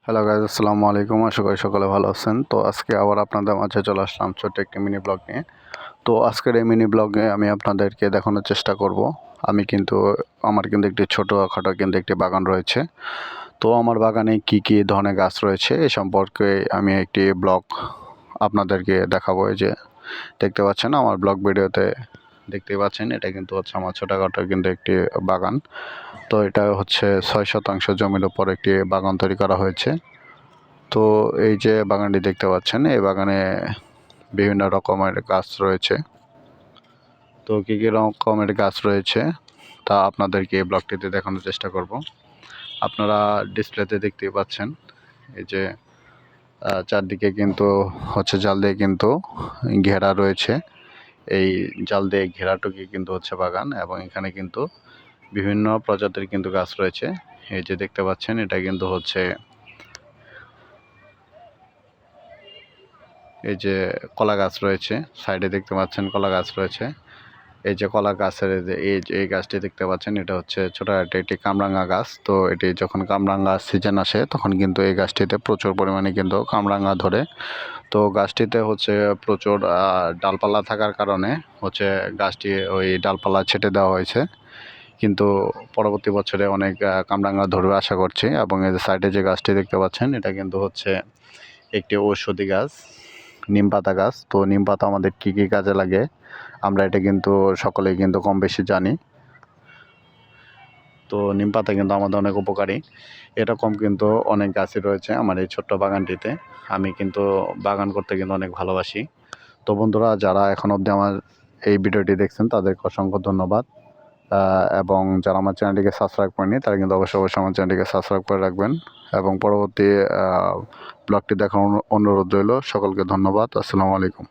Hello guys, আসসালামু আলাইকুম। আশা করি সকলে ভালো আছেন। তো আজকে আবার আপনাদের মাঝে চলে আসলাম ছোট্ট একটি মিনি ব্লগ নিয়ে। তো আজকের এই মিনি ব্লগে আমি আপনাদেরকে দেখানোর চেষ্টা করব আমার কিন্তু একটি ছোটোখাটো কিন্তু একটি বাগান রয়েছে। তো আমার বাগানে কি কি ধরনের গাছ রয়েছে এ সম্পর্কে আমি একটি ব্লগ আপনাদেরকে দেখাবো। এই যে দেখতে পাচ্ছেন আমার ব্লগ ভিডিওতে দেখতেই পাচ্ছেন, এটা কিন্তু হচ্ছে আমার ছোটোখাটো কিন্তু একটি বাগান। তো এটা হচ্ছে 6 শতাংশ জমির উপর একটি বাগান তৈরি করা হয়েছে। তো এই যে বাগানটি দেখতে পাচ্ছেন, এই বাগানে বিভিন্ন রকমের গাছ রয়েছে। তো কী কী রকমের গাছ রয়েছে তা আপনাদেরকে এই ব্লগটিতে দেখানোর চেষ্টা করব। আপনারা ডিসপ্লেতে দেখতেই পাচ্ছেন, এই যে চারদিকে কিন্তু হচ্ছে জাল দিয়ে কিন্তু ঘেরা রয়েছে। এই জাল দিয়ে ঘেরাটুকি কিন্তু হচ্ছে বাগান, এবং এখানে কিন্তু বিভিন্ন প্রজাতির কিন্তু গাছ রয়েছে। এই যে দেখতে পাচ্ছেন, এটা কিন্তু হচ্ছে এই যে কলা গাছ রয়েছে, সাইডে দেখতে পাচ্ছেন কলা গাছ রয়েছে। এই যে কলা গাছের এই গাছটি দেখতে পাচ্ছেন, এটা হচ্ছে ছোটো একটি কামরাঙা গাছ। তো এটি যখন কামরাঙা সিজন আসে তখন কিন্তু এই গাছটিতে প্রচুর পরিমাণে কিন্তু কামরাঙা ধরে। তো গাছটিতে হচ্ছে প্রচুর ডালপালা থাকার কারণে হচ্ছে গাছটি ওই ডালপালা ছেটে দেওয়া হয়েছে, কিন্তু পরবর্তী বছরে অনেক কামরাঙা ধরবে আশা করছি। এবং এই যে সাইডে যে গাছটি দেখতে পাচ্ছেন, এটা কিন্তু হচ্ছে একটি ঔষধি গাছ, নিম পাতা গাছ। তো নিম পাতা আমাদের কী কী কাজে লাগে আমরা এটা কিন্তু সকলেই কিন্তু কম বেশি জানি। তো নিম পাতা কিন্তু আমাদের অনেক উপকারী। এরকম কিন্তু অনেক গাছই রয়েছে আমার এই ছোট্ট বাগানটিতে। আমি কিন্তু বাগান করতে কিন্তু অনেক ভালোবাসি। তো বন্ধুরা, যারা এখন অবধি আমার এই ভিডিওটি দেখছেন তাদেরকে অসংখ্য ধন্যবাদ। এবং যারা আমার চ্যানেলটিকে সাবস্ক্রাইব করেনি তারা কিন্তু অবশ্যই আমার চ্যানেলটিকে সাবস্ক্রাইব করে রাখবেন, এবং পরবর্তী ব্লগটি দেখার অনুরোধ রইল। সকলকে ধন্যবাদ। আসসালামু আলাইকুম।